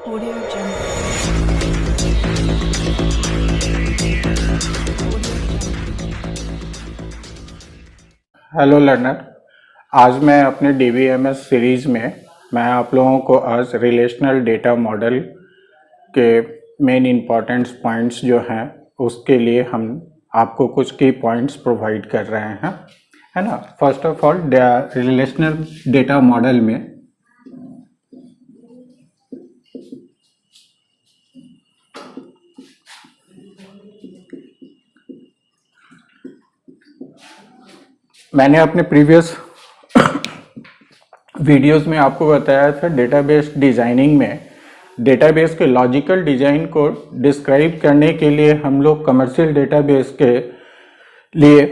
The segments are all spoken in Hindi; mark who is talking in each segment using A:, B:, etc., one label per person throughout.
A: Audio Jungle.
B: हेलो लर्नर, आज मैं अपने DBMS सीरीज़ में मैं आप लोगों को आज रिलेशनल डेटा मॉडल के मेन इम्पॉर्टेंट पॉइंट्स जो हैं उसके लिए हम आपको कुछ की पॉइंट्स प्रोवाइड कर रहे हैं, है ना। First of all relational data model में मैंने अपने प्रीवियस वीडियोस में आपको बताया था डेटाबेस डिज़ाइनिंग में डेटाबेस के लॉजिकल डिज़ाइन को डिस्क्राइब करने के लिए हम लोग कमर्शियल डेटाबेस के लिए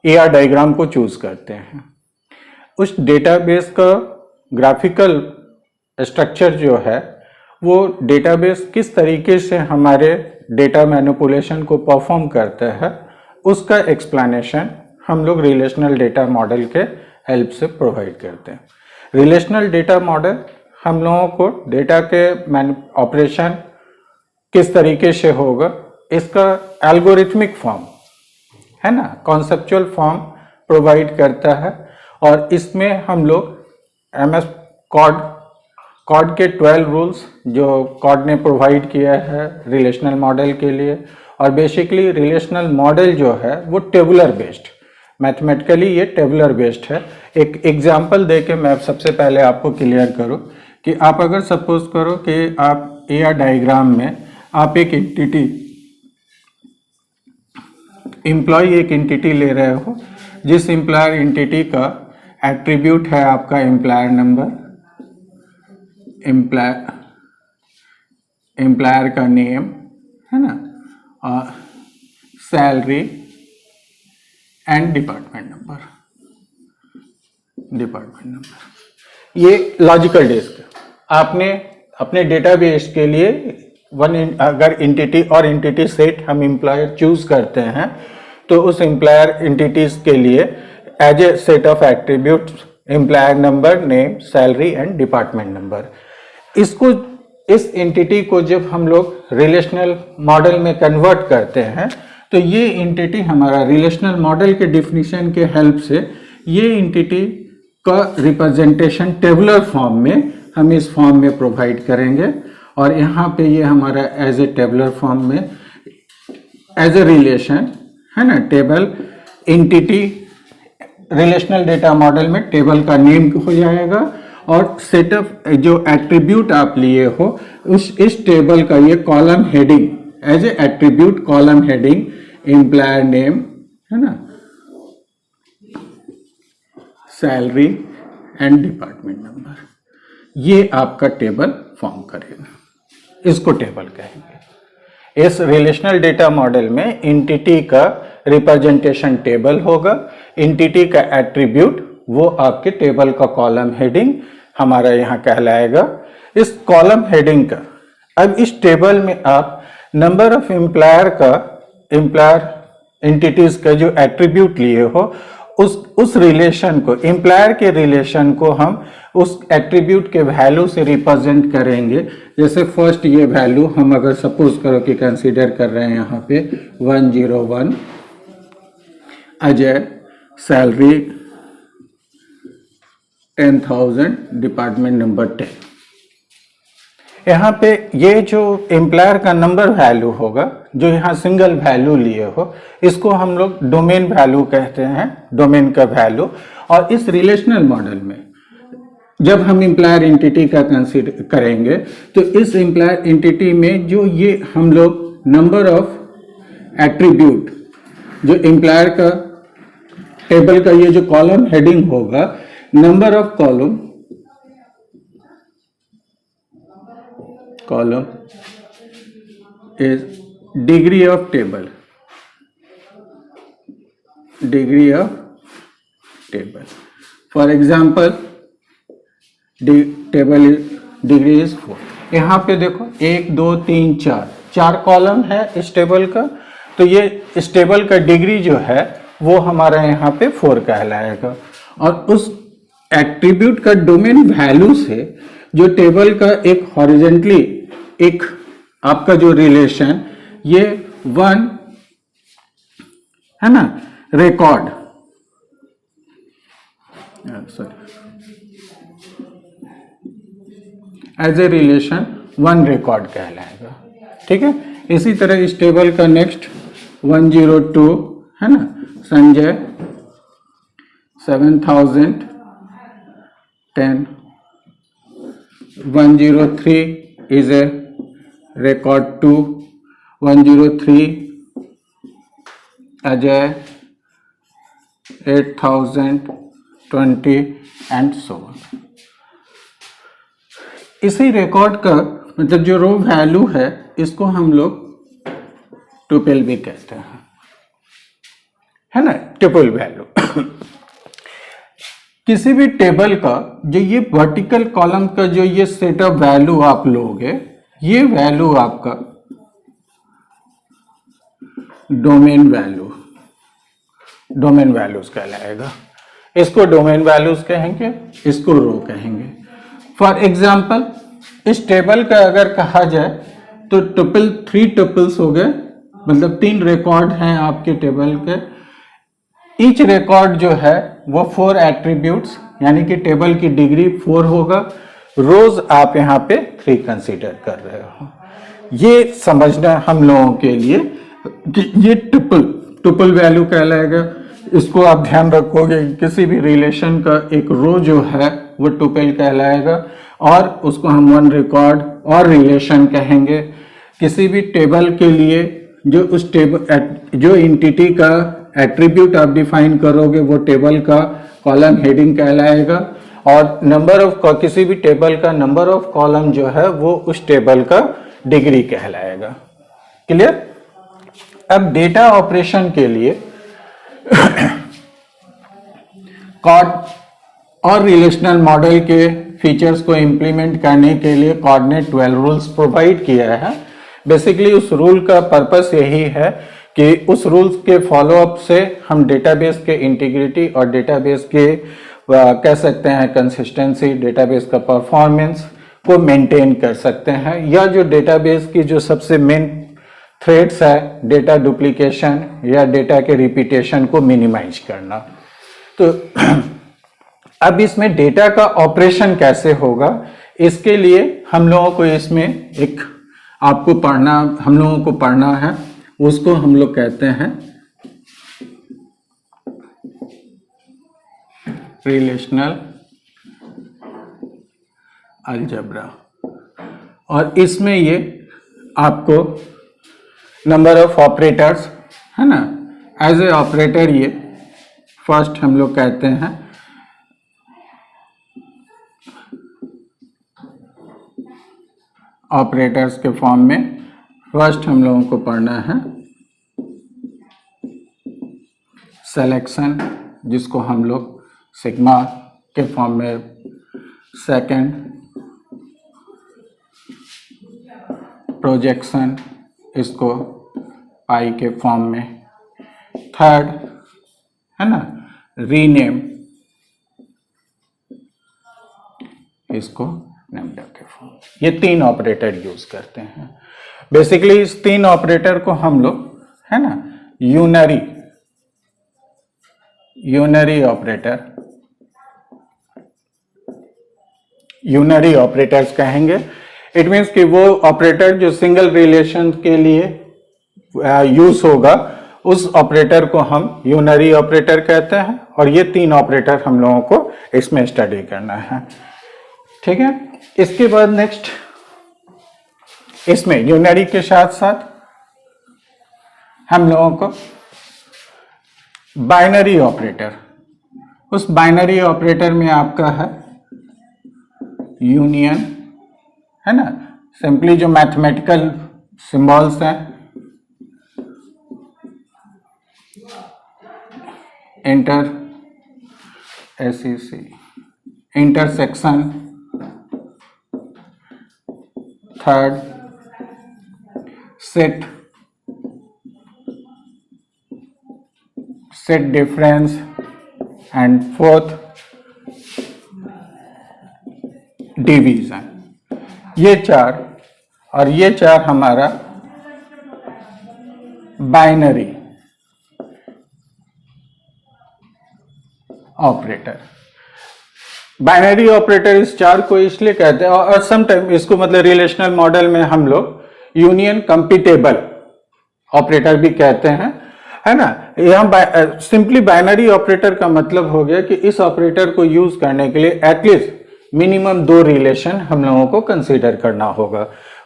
B: AR डायग्राम को चूज़ करते हैं। उस डेटाबेस का ग्राफिकल स्ट्रक्चर जो है वो डेटाबेस किस तरीके से हमारे डेटा मैनिपुलेशन को परफॉर्म करता है उसका एक्सप्लेनेशन हम लोग रिलेशनल डेटा मॉडल के हेल्प से प्रोवाइड करते हैं। रिलेशनल डेटा मॉडल हम लोगों को डेटा के ऑपरेशन किस तरीके से होगा इसका एल्गोरिथमिक फॉर्म, है ना, कॉन्सेप्चुअल फॉर्म प्रोवाइड करता है। और इसमें हम लोग MS कॉड के 12 रूल्स जो कॉड ने प्रोवाइड किया है रिलेशनल मॉडल के लिए, और बेसिकली रिलेशनल मॉडल जो है वो टेबुलर बेस्ड, मैथमेटिकली ये टेबुलर बेस्ड है। एक एग्जांपल देके मैं सबसे पहले आपको क्लियर करूं कि आप अगर सपोज करो कि आप AR डायग्राम में आप एक एंटिटी एक एंटिटी ले रहे हो, जिस एम्प्लॉयर एंटिटी का एट्रीब्यूट है आपका एम्प्लॉयर नंबर, एम्प्लॉयर का नेम, है ना, और सैलरी एंड डिपार्टमेंट नंबर। ये लॉजिकल डिस्क आपने अपने डेटाबेस के लिए अगर एंटिटी और एंटिटी सेट हम एम्प्लॉयर चूज करते हैं तो उस एम्प्लॉयर एंटिटीज के लिए as a set of attributes employer number, name, salary and department number. इस एंटिटी को जब हम लोग रिलेशनल मॉडल में कन्वर्ट करते हैं तो ये एंटिटी हमारा रिलेशनल मॉडल के डिफिनीशन के हेल्प से ये एंटिटी का रिप्रेजेंटेशन टेबुलर फॉर्म में हम इस फॉर्म में प्रोवाइड करेंगे। और यहाँ पे ये हमारा एज ए टेबुलर फॉर्म में एज ए रिलेशन, है ना, table entity relational data model में टेबल का नेम हो जाएगा और सेट ऑफ जो एट्रीब्यूट आप लिए हो इस टेबल का ये column heading as a attribute column heading employer name, है ना, सैलरी एंड डिपार्टमेंट नंबर, ये आपका टेबल फॉर्म करेगा। इसको टेबल कहेंगे। इस रिलेशनल डेटा मॉडल में एंटिटी का रिप्रेजेंटेशन टेबल होगा, एंटिटी का एट्रीब्यूट वो आपके टेबल का कॉलम हेडिंग हमारा यहाँ कहलाएगा। इस कॉलम हेडिंग का अब इस टेबल में आप नंबर ऑफ एम्प्लॉयर एंटिटीज का जो एट्रीब्यूट लिए हो उस रिलेशन को, एम्प्लॉयर के रिलेशन को हम उस एट्रीब्यूट के वैल्यू से रिप्रेजेंट करेंगे। जैसे फर्स्ट ये वैल्यू हम अगर सपोज करो कि कंसीडर कर रहे हैं यहाँ पे 101, अजय, सैलरी 10,000, डिपार्टमेंट नंबर 10। यहाँ पे ये जो एम्प्लॉयर का नंबर वैल्यू होगा जो यहाँ सिंगल वैल्यू लिए हो इसको हम लोग डोमेन वैल्यू कहते हैं, डोमेन का वैल्यू। और इस रिलेशनल मॉडल में जब हम एम्प्लॉयर एंटिटी का कंसीडर करेंगे तो इस एम्प्लॉयर एंटिटी में जो ये हम लोग नंबर ऑफ एट्रीब्यूट जो एम्प्लॉयर का टेबल का ये जो कॉलम हेडिंग होगा, number of column is degree of table, for example table is degree is 4। यहाँ पे देखो 1 2 3 4 कॉलम है इस टेबल का, तो ये इस टेबल का डिग्री जो है वो हमारा यहाँ पे 4 कहलाएगा। और उस एट्रीब्यूट का डोमेन वैल्यू से जो टेबल का एक हॉरिजेंटली एक आपका जो रिलेशन, ये वन है ना record, as a relation one record कहलाएगा। ठीक है, इसी तरह इस टेबल का नेक्स्ट 102 है ना, Sanjay 7010, 103 is a record 2, 103 Ajay 8020 and so on। इसी रिकॉर्ड का मतलब जो रो वैल्यू है इसको हम लोग टुपल भी कहते हैं, है ना, टुपल वैल्यू। किसी भी टेबल का जो ये वर्टिकल कॉलम का जो ये सेट ऑफ वैल्यू आप लोगे, ये वैल्यू आपका डोमेन वैल्यूज कहलाएगा। इसको डोमेन वैल्यूज कहेंगे, इसको रो कहेंगे। फॉर एग्जाम्पल इस टेबल का अगर कहा जाए तो टुपल 3 टुपल्स हो गए, मतलब 3 रिकॉर्ड हैं आपके टेबल के। ईच रिकॉर्ड जो है वो 4 एट्रीब्यूट्स, यानी कि टेबल की डिग्री 4 होगा। रोज आप यहाँ पे 3 कंसीडर कर रहे हो। ये समझना हम लोगों के लिए कि ये टुपल वैल्यू कहलाएगा। इसको आप ध्यान रखोगे, किसी भी रिलेशन का एक रो जो है वो टुपल कहलाएगा, और उसको हम वन रिकॉर्ड और रिलेशन कहेंगे। किसी भी टेबल के लिए जो उस टेबल जो एंटिटी का एट्रीब्यूट आप डिफाइन करोगे वो टेबल का कॉलम हेडिंग कहलाएगा, और नंबर ऑफ किसी भी टेबल का नंबर ऑफ कॉलम जो है वो उस टेबल का डिग्री कहलाएगा। क्लियर? अब डेटा ऑपरेशन के लिए कॉर्ड और रिलेशनल मॉडल के फीचर्स को इंप्लीमेंट करने के लिए कॉर्ड ने 12 रूल्स प्रोवाइड किया है। बेसिकली उस रूल का पर्पस यही है कि उस रूल्स के फॉलोअप से हम डेटाबेस के इंटीग्रिटी और डेटाबेस के कह सकते हैं कंसिस्टेंसी, डेटाबेस का परफॉर्मेंस को मेंटेन कर सकते हैं, या जो डेटाबेस की जो सबसे मेन थ्रेड्स है, डेटा डुप्लीकेशन या डेटा के रिपीटेशन को मिनिमाइज करना। तो अब इसमें डेटा का ऑपरेशन कैसे होगा, इसके लिए हम लोगों को इसमें एक हम लोगों को पढ़ना है, उसको हम लोग कहते हैं रिलेशनल अलजेब्रा। और इसमें ये आपको नंबर ऑफ ऑपरेटर्स है ना, एज ए ऑपरेटर ये फर्स्ट हम लोग कहते हैं ऑपरेटर्स के फॉर्म में फर्स्ट हम लोगों को पढ़ना है सिलेक्शन, जिसको हम लोग सिग्मा के फॉर्म में, सेकंड प्रोजेक्शन, इसको पाई के फॉर्म में, थर्ड है ना रीनेम, इसको लैम्डा के फॉर्म। ये 3 ऑपरेटर यूज करते हैं। बेसिकली इस 3 ऑपरेटर को हम लोग है ना यूनरी ऑपरेटर्स कहेंगे। इट मीन्स कि वो ऑपरेटर जो सिंगल रिलेशन के लिए यूज होगा, उस ऑपरेटर को हम यूनरी ऑपरेटर कहते हैं, और ये 3 ऑपरेटर हम लोगों को इसमें स्टडी करना है। ठीक है, इसके बाद नेक्स्ट इसमें यूनरी के साथ साथ हम लोगों को बाइनरी ऑपरेटर, उस बाइनरी ऑपरेटर में आपका है यूनियन, है ना, सिंपली जो मैथमेटिकल सिंबल्स हैं, intersection, third set difference, and fourth division. ये 4 और ये 4 हमारा बाइनरी ऑपरेटर। बाइनरी ऑपरेटर इस 4 को इसलिए कहते हैं, और समटाइम इसको मतलब रिलेशनल मॉडल में हम लोग यूनियन कंपैटिबल ऑपरेटर भी कहते हैं, है ना। यहाँ सिंपली बाइनरी ऑपरेटर का मतलब हो गया कि इस ऑपरेटर को यूज करने के लिए एटलीस्ट मिनिमम 2 रिलेशन हम लोगों को कंसीडर करना होगा।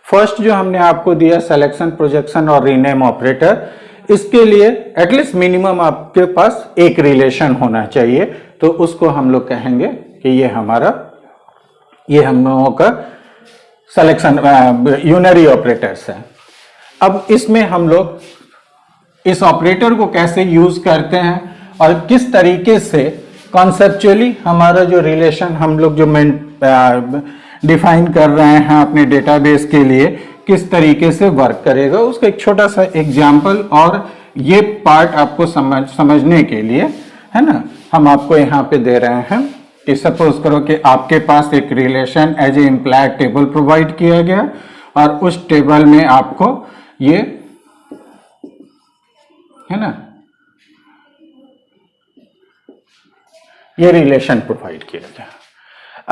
B: फर्स्ट जो हमने आपको दिया सिलेक्शन, प्रोजेक्शन और रीनेम ऑपरेटर, इसके लिए एटलीस्ट मिनिमम आपके पास एक रिलेशन होना चाहिए, तो उसको हम लोग कहेंगे कि ये हम लोगों का सिलेक्शन यूनरी ऑपरेटर्स है। अब इसमें हम लोग इस ऑपरेटर को कैसे यूज करते हैं और किस तरीके से कॉन्सेप्चुअली हमारा जो रिलेशन हम लोग जो डिफाइन कर रहे हैं अपने डेटाबेस के लिए, किस तरीके से वर्क करेगा, उसका एक छोटा सा एग्जाम्पल, और ये पार्ट आपको समझने के लिए, है ना, हम आपको यहाँ पे दे रहे हैं कि सपोज करो कि आपके पास एक relation as a implied table provide किया गया और उस टेबल में आपको ये, है ना, ये रिलेशन प्रोवाइड किया गया।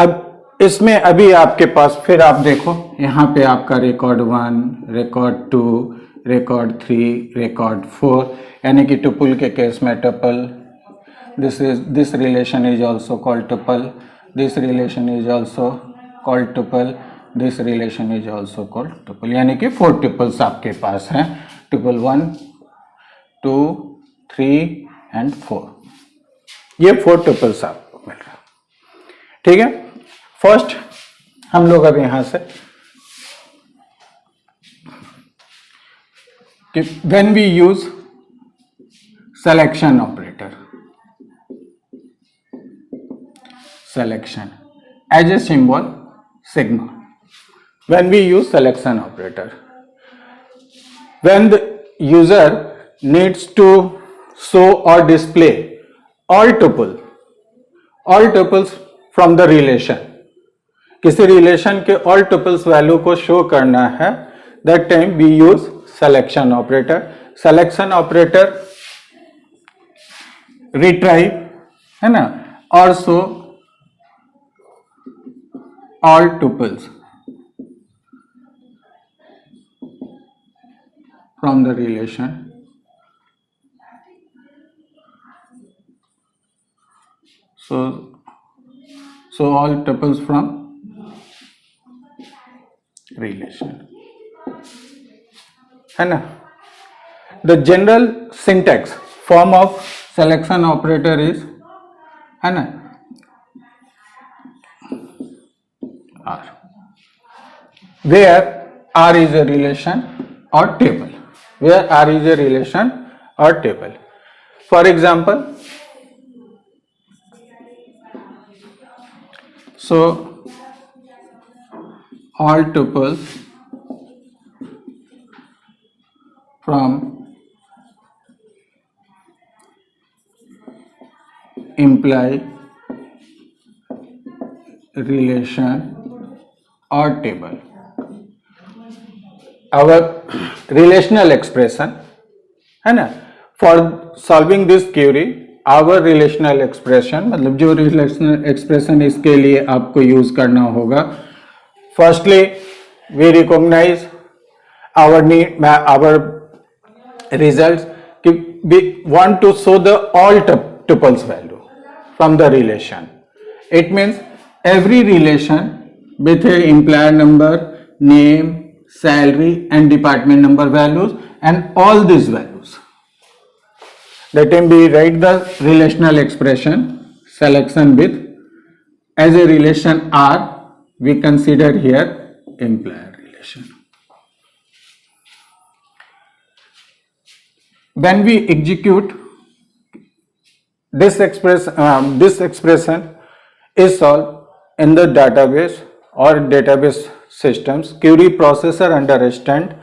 B: अब इसमें अभी आपके पास फिर आप देखो यहाँ पे आपका रिकॉर्ड 1, रिकॉर्ड 2, रिकॉर्ड 3, रिकॉर्ड 4, यानी कि टुपल के केस में tuple, this relation is also called tuple, this relation is also called tuple, this relation is also called tuple, यानी कि 4 टुपल्स आपके पास हैं, टुपल 1, 2, 3 एंड 4, ये 4 टुपल्स आपको मिल रहा है। ठीक है, फर्स्ट हम लोग अब यहां से कि when we use selection operator, selection as a symbol sigma, when we use selection operator, when the user needs to show or display all tuples from the relation, किसी रिलेशन के all tuples वैल्यू को शो करना है, that time we use selection operator. Selection operator retrieve, है ना, और show all tuples from the relation, so all tuples from relation, है ना। The general syntax form of selection operator is, है ना, R, where R is a relation or table, where R is a relation or table. For example, so all tuples from imply relation or table. Our relational expression, है ना, for solving this query, our relational expression, मतलब जो relational expression इसके लिए आपको यूज करना होगा, firstly we recognize our need, our results, कि we want to show the all tuples value from the relation. It means every relation with a employer number, name, salary and department number values and all these values. That time we write the relational expression selection with as a relation R, we consider here employer relation. When we execute this expression is solved in the database or database systems, query processor understand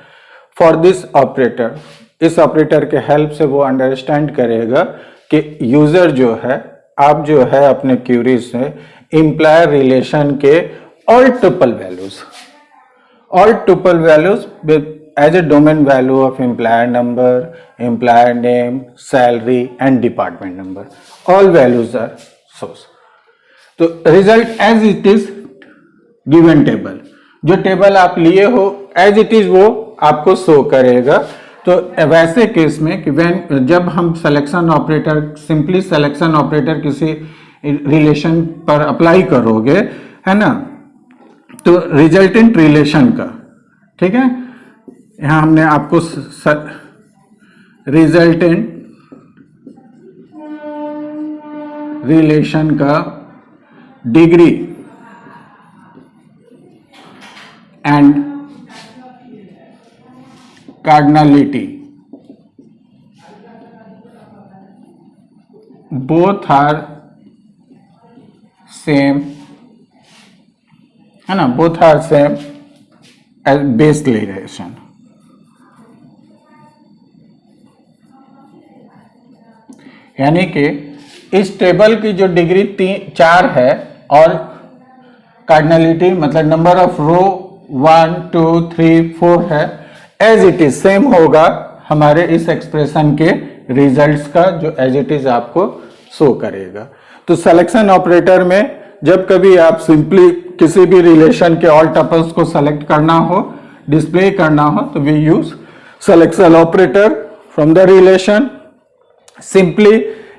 B: for this operator. इस ऑपरेटर के हेल्प से वो अंडरस्टैंड करेगा कि यूजर जो है, आप जो है अपने क्यूरी से एम्प्लॉयर रिलेशन के all tuple values all tuple values with as a domain value of employer number, employer name, salary and department number. All values are source. तो result as it is given table, जो टेबल आप लिए हो एज इट इज वो आपको शो करेगा. तो वैसे केस में कि जब हम selection operator, simply selection operator किसी रिलेशन पर अप्लाई करोगे, है ना, तो रिजल्टेंट रिलेशन का, ठीक है, यहां हमने आपको रिजल्टेंट रिलेशन का degree and cardinality both are same, है ना, both are same as base relation. यानी कि इस टेबल की जो डिग्री 4 है और कार्डिनलिटी मतलब नंबर ऑफ रो 1 2 3 4 है, एज इट इज सेम होगा हमारे इस एक्सप्रेशन के रिजल्ट्स का, जो एज इट इज आपको शो करेगा. तो सिलेक्शन ऑपरेटर में जब कभी आप सिंपली किसी भी रिलेशन के ऑल टपल्स को सेलेक्ट करना हो, डिस्प्ले करना हो, तो we use selection operator from the relation. Simply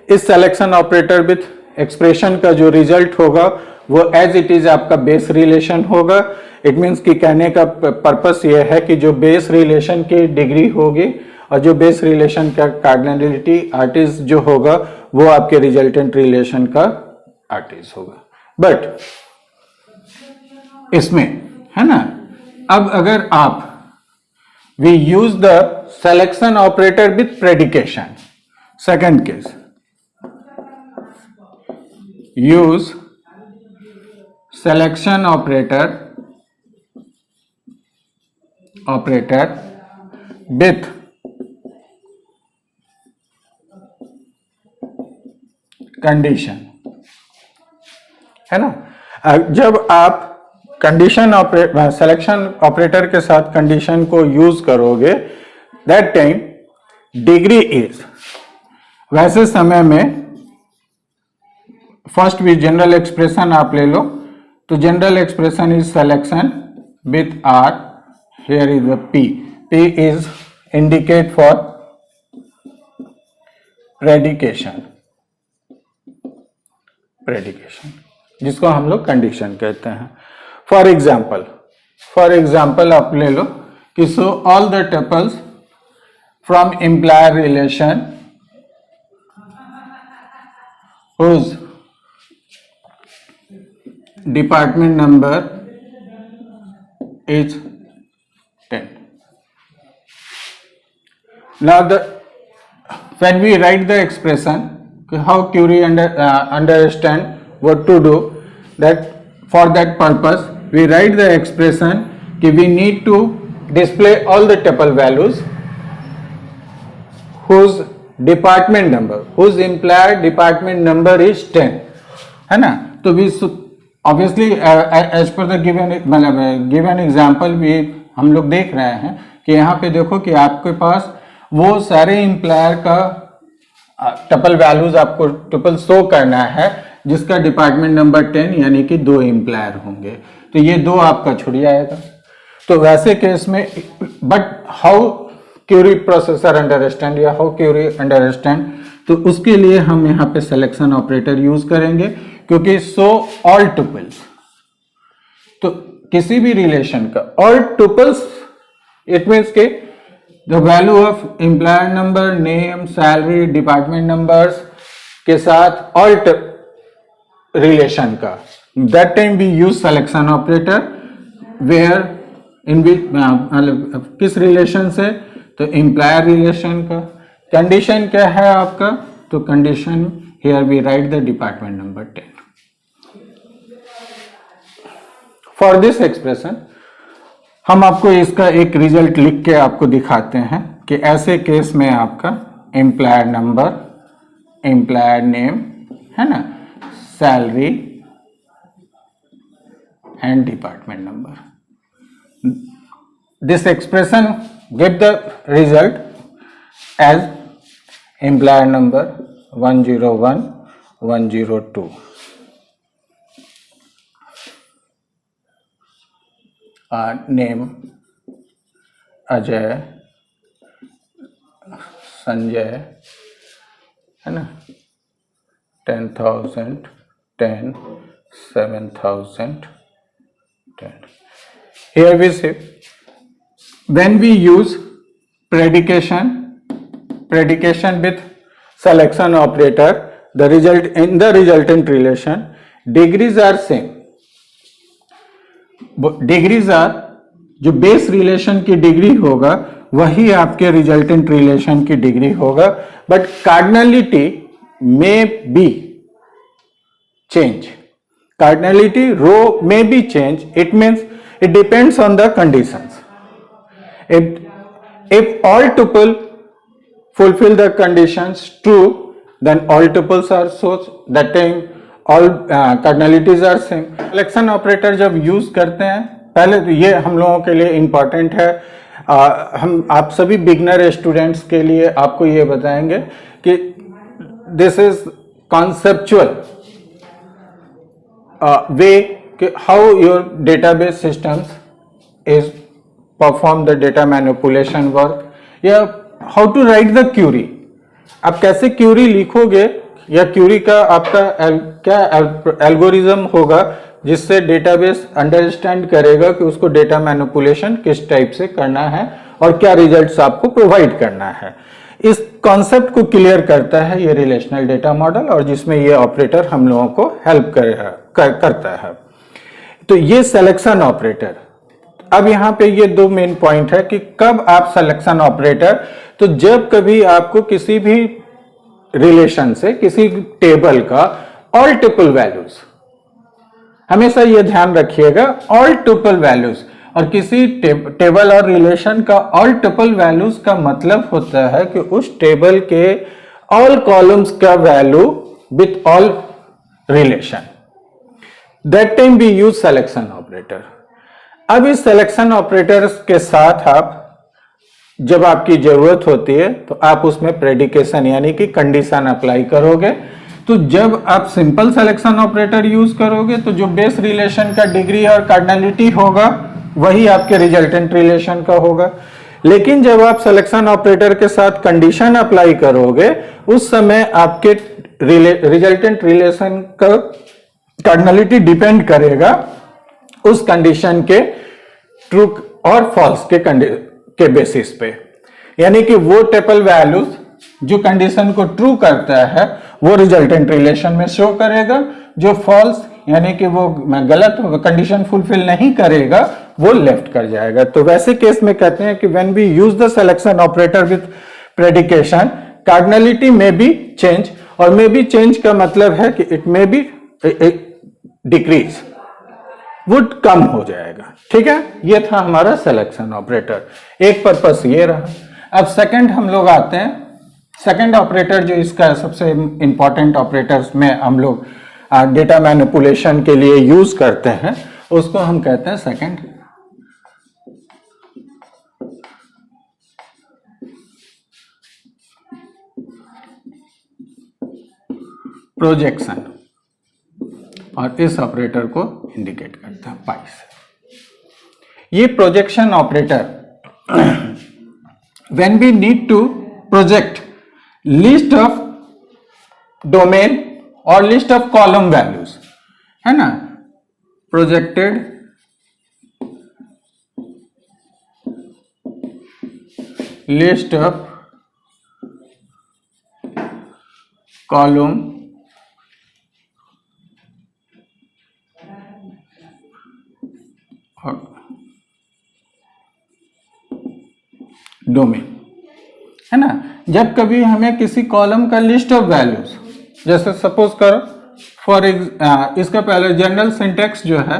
B: इस सिलेक्शन ऑपरेटर विथ एक्सप्रेशन का जो रिजल्ट होगा वो एज इट इज आपका बेस रिलेशन होगा. इट मीन्स कि कहने का पर्पस ये है कि जो बेस रिलेशन की डिग्री होगी और जो बेस रिलेशन का कार्डिनलिटी आर्टिस्ट जो होगा वो आपके रिजल्टेंट रिलेशन का आर्टिस्ट होगा. बट इसमें, है ना, अब अगर आप we use the selection operator with predication, second case, use selection operator with condition, है ना. जब आप कंडीशन सिलेक्शन ऑपरेटर के साथ कंडीशन को यूज करोगे, दैट टाइम डिग्री इज, वैसे समय में फर्स्ट भी जनरल एक्सप्रेशन आप ले लो, तो general expression is selection with R, here is the P, P is indicate for predication, जिसको हम लोग कंडीशन कहते हैं. फॉर एग्जाम्पल आप ले लो कि so all the tuples from employer relation whose department number is 10. Now when we write the expression, how query understand what to do, that for that purpose we write the expression कि we need to display all the tuple values whose department number, whose employer department number is 10, है ना. तो we obviously as per the given example भी हम लोग देख रहे हैं कि यहाँ पे देखो कि आपके पास वो सारे एम्प्लॉयर का टपल वैल्यूज आपको टपल शो करना है जिसका डिपार्टमेंट नंबर 10 यानी कि 2 एम्प्लॉयर होंगे, तो ये 2 आपका छुट जाएगा. तो वैसे केस में, but how query processor understand या हाउ क्यूरी अंडरस्टैंड, तो उसके लिए हम यहाँ पे सिलेक्शन ऑपरेटर यूज करेंगे, क्योंकि सो ऑल टुपल्स, तो किसी भी रिलेशन का ऑल टुपल्स, इट मीन्स के the value of employer number, name, salary, department numbers के साथ ऑल रिलेशन का, that time we use selection operator where in किस रिलेशन से, तो एम्प्लॉयर रिलेशन का. कंडीशन क्या है आपका, तो condition here we write the department number 10. For this expression हम आपको इसका एक रिजल्ट लिख के आपको दिखाते हैं कि ऐसे केस में आपका एम्प्लॉयर नंबर, एम्प्लॉयर नेम, है ना, salary and department number, this expression get the result as employer number 101 102, name Ajay Sanjay, है ना, 10,000 10 7,000 10. Here we say when we use predication with selection operator, the result in the resultant relation degrees are same. Degrees are, जो बेस रिलेशन की डिग्री होगा वही आपके रिजल्टेंट रिलेशन की डिग्री होगा, but cardinality may be change. Cardinality row may be change. It means it depends on the conditions. If all tuple fulfill the conditions true, then all tuples are so, that time all cardinalities are same. Selection operator जब यूज करते हैं, पहले तो ये हम लोगों के लिए इम्पॉर्टेंट है. हम आप सभी बिगनर स्टूडेंट्स के लिए आपको ये बताएंगे कि दिस इज कॉन्सेप्चुअल वे कि how your database systems is perform the data manipulation work, या how to write the query. आप कैसे क्यूरी लिखोगे या क्यूरी का आपका क्या एल्गोरिज्म होगा जिससे डेटाबेस अंडरस्टैंड करेगा कि उसको डेटा मैनिपुलेशन किस टाइप से करना है और क्या रिजल्ट्स आपको प्रोवाइड करना है. इस कॉन्सेप्ट को क्लियर करता है ये रिलेशनल डेटा मॉडल, और जिसमें ये ऑपरेटर हम लोगों को हेल्प करता है. तो ये सिलेक्शन ऑपरेटर. अब यहाँ पे ये दो मेन पॉइंट है कि कब आप सिलेक्शन ऑपरेटर, तो जब कभी आपको किसी भी रिलेशन से किसी टेबल का ऑल ट्रिपल वैल्यूज, हमेशा ये ध्यान रखिएगा ऑल ट्रिपल वैल्यूज, और किसी टेबल और रिलेशन का ऑल ट्रिपल वैल्यूज का मतलब होता है कि उस टेबल के ऑल कॉलम्स का value with all relation. That time we use selection operator. अब इस सिलेक्शन ऑपरेटर्स के साथ आप जब आपकी जरूरत होती है तो आप उसमें प्रेडिकेशन यानी कि कंडीशन अप्लाई करोगे. तो जब आप सिंपल सिलेक्शन ऑपरेटर यूज करोगे तो जो बेस रिलेशन का डिग्री और कार्डिनलिटी होगा वही आपके रिजल्टेंट रिलेशन का होगा. लेकिन जब आप सिलेक्शन ऑपरेटर के साथ कंडीशन अप्लाई करोगे उस समय आपके रिजल्टेंट रिलेशन का कार्डिनलिटी डिपेंड करेगा उस कंडीशन के ट्रू और फॉल्स के बेसिस पे. यानी कि वो ट्रिपल वैल्यूज जो कंडीशन को ट्रू करता है वो रिजल्टेंट रिलेशन में शो करेगा, जो फॉल्स यानी कि वो गलत कंडीशन फुलफिल नहीं करेगा वो लेफ्ट कर जाएगा. तो वैसे केस में कहते हैं कि when we use the selection operator with predication, cardinality में बी चेंज, और मे बी चेंज का मतलब है कि it may be decrease, would कम हो जाएगा. ठीक है, ये था हमारा सिलेक्शन ऑपरेटर. एक पर्पस ये रहा. अब सेकंड हम लोग आते हैं. सेकंड ऑपरेटर जो इसका सबसे इंपॉर्टेंट ऑपरेटर्स में हम लोग डेटा मैनिपुलेशन के लिए यूज करते हैं उसको हम कहते हैं सेकंड प्रोजेक्शन, और इस ऑपरेटर को इंडिकेट करता है पाई से. ये projection operator when we need to project list of domain और लिस्ट ऑफ कॉलम वैल्यूज, है ना, projected list of column domain, है ना. जब कभी हमें किसी कॉलम का लिस्ट ऑफ वैल्यूज, जैसे सपोज करो फॉर इसका पहले जनरल सिंटेक्स जो है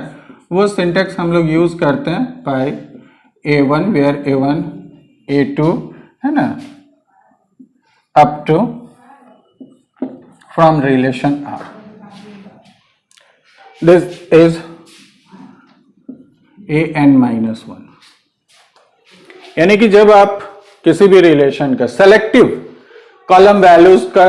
B: वो सिंटेक्स हम लोग यूज करते हैं bye A1 where A1 A2, है ना, up to from relation R. This is AN-1. यानी कि जब आप किसी भी रिलेशन का सेलेक्टिव कॉलम वैल्यूज का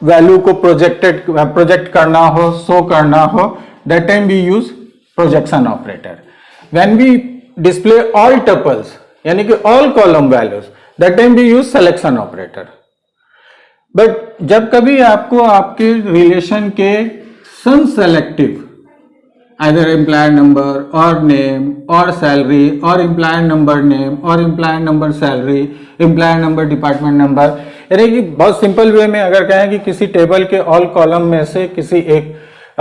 B: वैल्यू को प्रोजेक्ट करना हो, शो करना हो, that time we use projection operator. When we display all tuples यानी कि all column values, that time we use selection operator. But जब कभी आपको आपके रिलेशन के some selective either implied number or name or salary or implied number name or implied number salary, implied number department number, यानी कि बहुत सिंपल वे में अगर कहें कि किसी टेबल के ऑल कॉलम में से किसी एक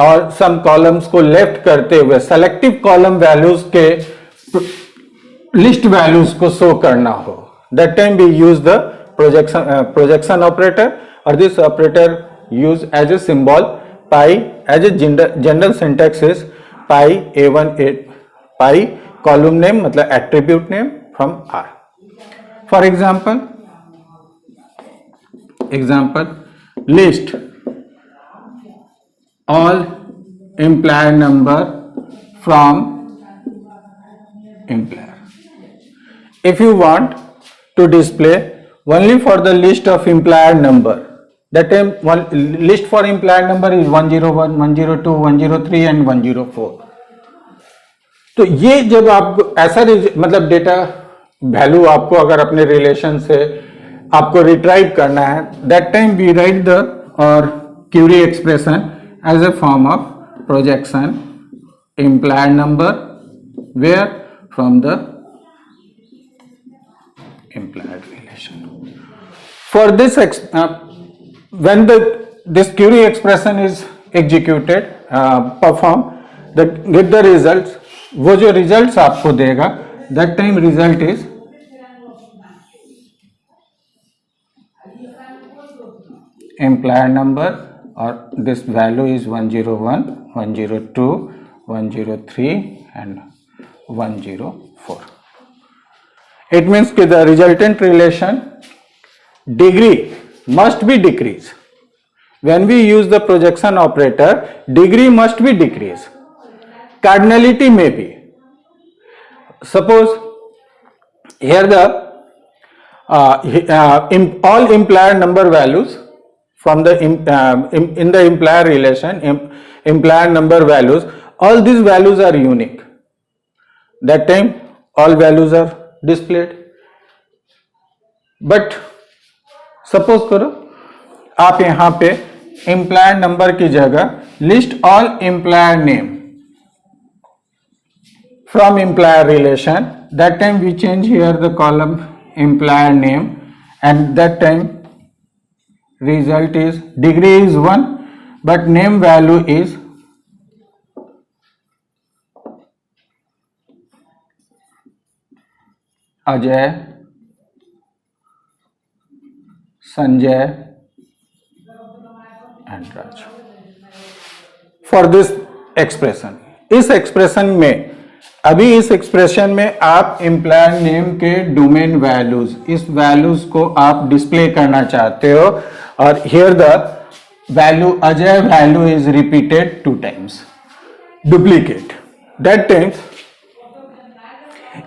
B: और सम कॉलम्स को लेफ्ट करते हुए सेलेक्टिव कॉलम वैल्यूज के लिस्ट वैल्यूज को शो करना हो, that time we use the projection operator. और this operator use as a symbol pi, as a general syntax is pi A1 pi column name मतलब attribute name from R. For example list all implied number from employer. If you want to display only for the list of implied number, that time one list for implied number is 101, 102, 103 and 104. तो ये जब आप ऐसा मतलब डेटा वैल्यू आपको अगर अपने रिलेशन से आपको रिट्राइव करना है, that time we write the और query expression as a form of projection implied number where from the implied relation. For this when this query expression is executed, performed, get the results, वो जो results आपको देगा, that time result is implied number or this value is 101, 102, 103 and 104. It means कि the resultant relation degree must be decreased. When we use the projection operator, degree must be decreased. Cardinality may be. Suppose here the all implied number values from the in the implied relation, implied number values, all these values are unique. That time all values are displayed. But suppose करो आप यहाँ पे implied number की जगह list all implied name from implied relation. That time we change here the column implied name and that time result is degree is 1 but name value is Ajay, Sanjay and Raj. For this expression, इस एक्सप्रेशन में अभी इस एक्सप्रेशन में आप इम्प्लाइड नेम के डोमेन वैल्यूज, इस वैल्यूज को आप डिस्प्ले करना चाहते हो और here the value Ajay value is repeated 2 times, duplicate. That times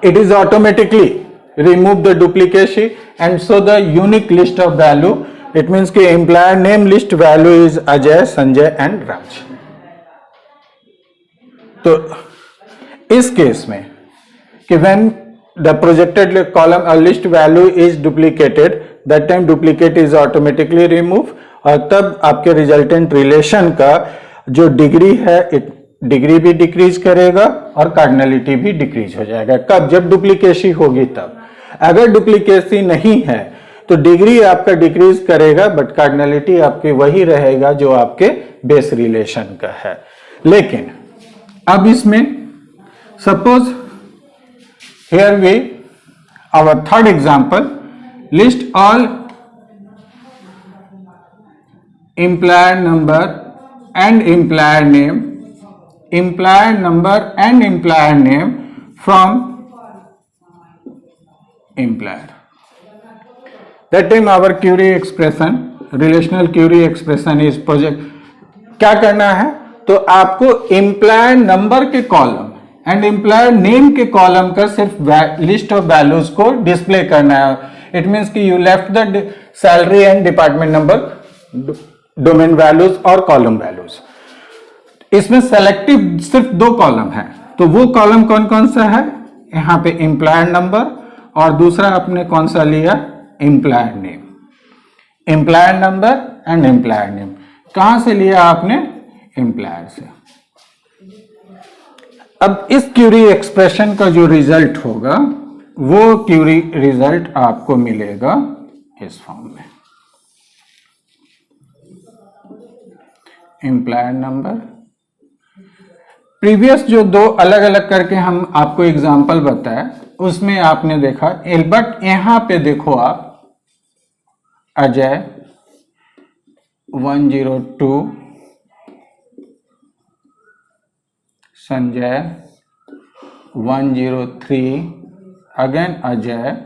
B: it is automatically remove the duplication and show the unique list of value. It means कि implied name list value is Ajay, Sanjay and Raj. तो इस केस में कि when the projected column or list value is duplicated, that time duplicate is automatically removed और तब आपके resultant relation का जो डिग्री है डिग्री भी डिक्रीज करेगा और कार्डिनलिटी भी डिक्रीज हो जाएगा. कब? जब डुप्लीकेसी होगी तब. अगर डुप्लीकेसी नहीं है तो डिग्री आपका डिक्रीज करेगा बट कार्डिनलिटी आपकी वही रहेगा जो आपके बेस रिलेशन का है. लेकिन अब इसमें suppose here we our third example list all implied number and implied name, implied number and implied name from implied. That time our query expression, relational query expression is project. क्या करना है? तो आपको implied number के कॉलम एंड एम्प्लॉयर नेम के कॉलम का सिर्फ लिस्ट ऑफ वैल्यूज को डिस्प्ले करना है. इट मीन्स कि you left the salary and department number, domain values और कॉलम वैल्यूज. इसमें सेलेक्टिव सिर्फ 2 कॉलम है. तो वो कॉलम कौन कौन सा है? यहां पे एम्प्लॉयर नंबर और दूसरा आपने कौन सा लिया? Employer name. Employer number and employer name कहां से लिया आपने? एम्प्लॉयर से. अब इस क्यूरी एक्सप्रेशन का जो रिजल्ट होगा वो क्यूरी रिजल्ट आपको मिलेगा इस फॉर्म में. एम्प्लॉयर नंबर, प्रीवियस जो 2 अलग अलग करके हम आपको एग्जांपल बताए उसमें आपने देखा, बट यहां पे देखो आप अजय 102, संजय 103, अगेन अजय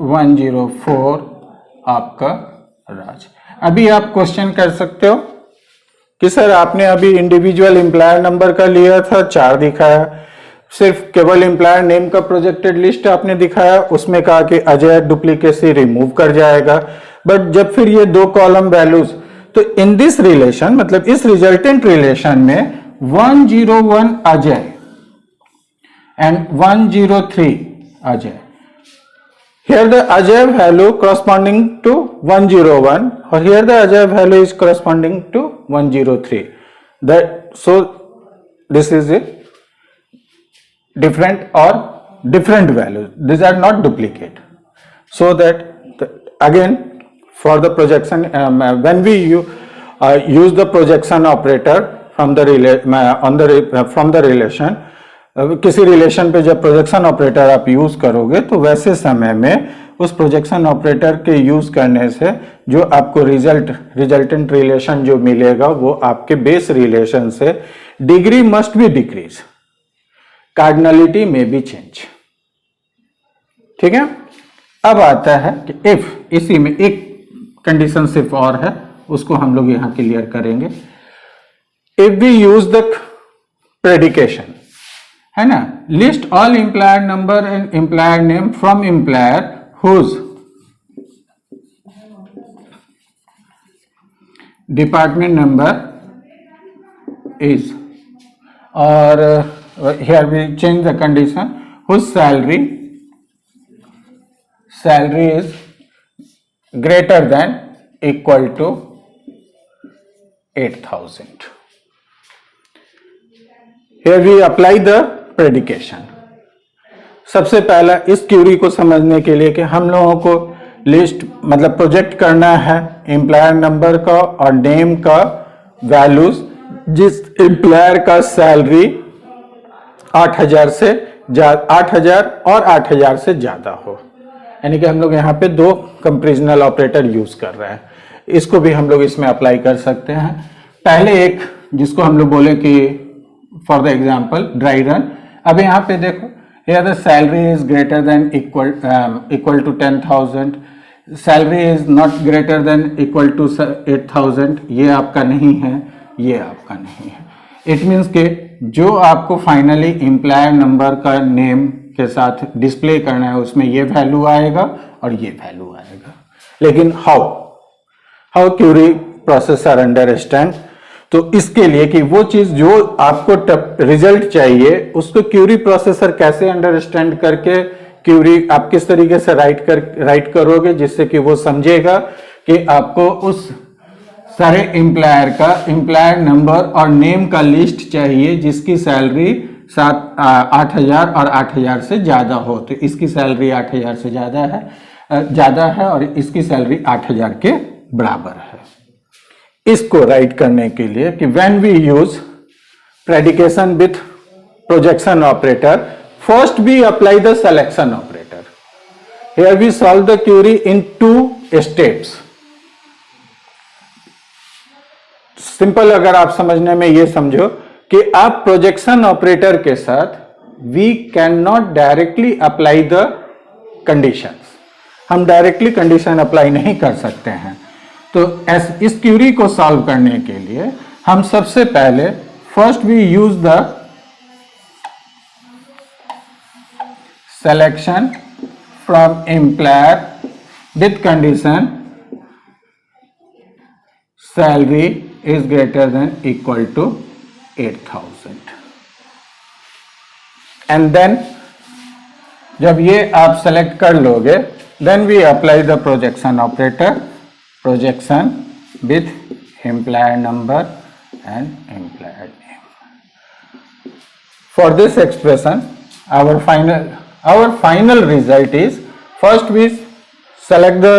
B: 104, आपका राज. अभी आप क्वेश्चन कर सकते हो कि सर आपने अभी इंडिविजुअल एम्प्लॉयर नंबर का लिया था, 4 दिखाया, सिर्फ केवल एम्प्लॉयर नेम का प्रोजेक्टेड लिस्ट आपने दिखाया, उसमें कहा कि अजय डुप्लीकेसी रिमूव कर जाएगा. बट जब फिर ये 2 कॉलम वैल्यूज, तो इन दिस रिलेशन, मतलब इस रिजल्टेंट रिलेशन में 101 Ajay and 103 Ajay. Here the Ajay value corresponding to 101 or here the Ajay value is corresponding to 103. So this is a different or different values. These are not duplicate. So that again for the projection, when we use the projection operator from the relation, किसी रिलेशन पे जब प्रोजेक्शन ऑपरेटर आप यूज करोगे तो वैसे समय में उस प्रोजेक्शन ऑपरेटर के यूज करने से जो आपको रिजल्टेंट रिलेशन जो मिलेगा वो आपके बेस रिलेशन से degree must be decrease, cardinality में बी चेंज. ठीक है. अब आता है कि इफ, इसी में एक कंडीशन सिर्फ और है, उसको हम लोग यहां क्लियर करेंगे. If we use the predication, है ना, list all employer number and employer name from employer whose department number is, और here we change the condition, whose salary is greater than equal to 8,000. Here we apply the predication. सबसे पहला इस क्यूरी को समझने के लिए कि हम लोगों को लिस्ट, मतलब प्रोजेक्ट करना है एम्प्लॉयर नंबर का और नेम का वैल्यूज जिस एम्प्लॉयर का सैलरी 8,000 से 8,000 और 8,000 से ज्यादा हो. यानी कि हम लोग यहाँ पे 2 कंपैरिजनल ऑपरेटर यूज कर रहे हैं. इसको भी हम लोग इसमें अप्लाई कर सकते हैं. पहले एक जिसको हम लोग बोले कि for the example dry run. अब यहाँ पे देखो, here the salary is greater than equal to 10,000, salary is not greater than equal to 8,000. ये आपका नहीं है, ये आपका नहीं है. इट मीन्स के जो आपको फाइनली एम्प्लॉयर नंबर का नेम के साथ डिस्प्ले करना है उसमें ये वैल्यू आएगा और ये वैल्यू आएगा. लेकिन हाउ क्यूरी प्रोसेसर अंडरस्टैंड, तो इसके लिए कि वो चीज जो आपको रिजल्ट चाहिए उसको क्यूरी प्रोसेसर कैसे अंडरस्टैंड करके क्यूरी आप किस तरीके से राइट करोगे जिससे कि वो समझेगा कि आपको उस सारे एम्प्लॉयर नंबर और नेम का लिस्ट चाहिए जिसकी सैलरी 8,000 और 8,000 से ज्यादा हो. तो इसकी सैलरी 8,000 से ज्यादा है और इसकी सैलरी 8,000 के बराबर है. इसको राइट करने के लिए कि when we use predication with projection operator, first we apply the selection operator. Here we solve the query in 2 steps. Simple अगर आप समझने में ये समझो कि आप प्रोजेक्शन ऑपरेटर के साथ we can not directly apply the conditions. हम डायरेक्टली कंडीशन अप्लाई नहीं कर सकते हैं. तो इस क्यूरी को सॉल्व करने के लिए हम सबसे पहले first we use the selection from employer with condition salary is greater than equal to 8,000 and then जब ये आप सेलेक्ट कर लोगे then we apply the projection operator, projection with employer number and employer name. For this expression our final result is first we select the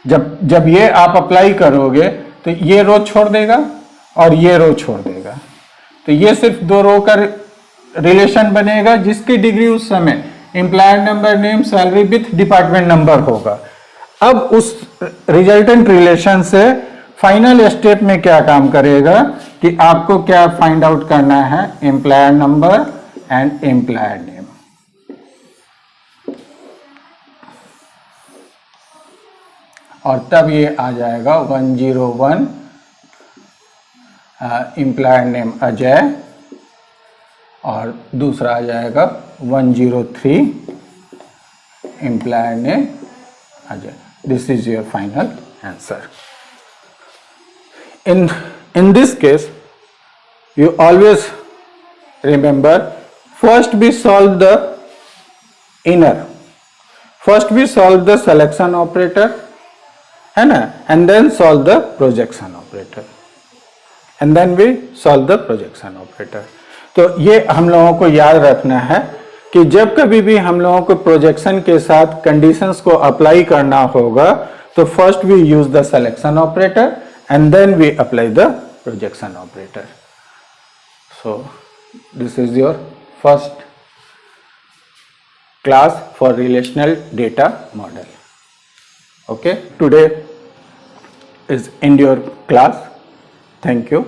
B: जब ये आप अप्लाई करोगे तो ये रो छोड़ देगा और ये रो छोड़ देगा, तो ये सिर्फ दो रो का रिलेशन बनेगा जिसकी डिग्री उस समय employer number name salary with department number होगा। अब उस रिजल्टेंट रिलेशन से फाइनल स्टेप में क्या काम करेगा कि आपको क्या फाइंड आउट करना है, employer number and employer name. और तब ये आ जाएगा 101 एम्प्लॉयर नेम अजय और दूसरा आ जाएगा 103 employer name Ajay. This is your final answer. in this case you always remember first we solve the inner, first we solve the selection operator है ना, and then solve the projection operator and then we solve the projection operator। तो ये हम लोगों को याद रखना है कि जब कभी भी हम लोगों को प्रोजेक्शन के साथ कंडीशंस को अप्लाई करना होगा तो first we use the selection operator and then we apply the projection operator। So this is your first class for relational data model। Okay, today is end your class. Thank you।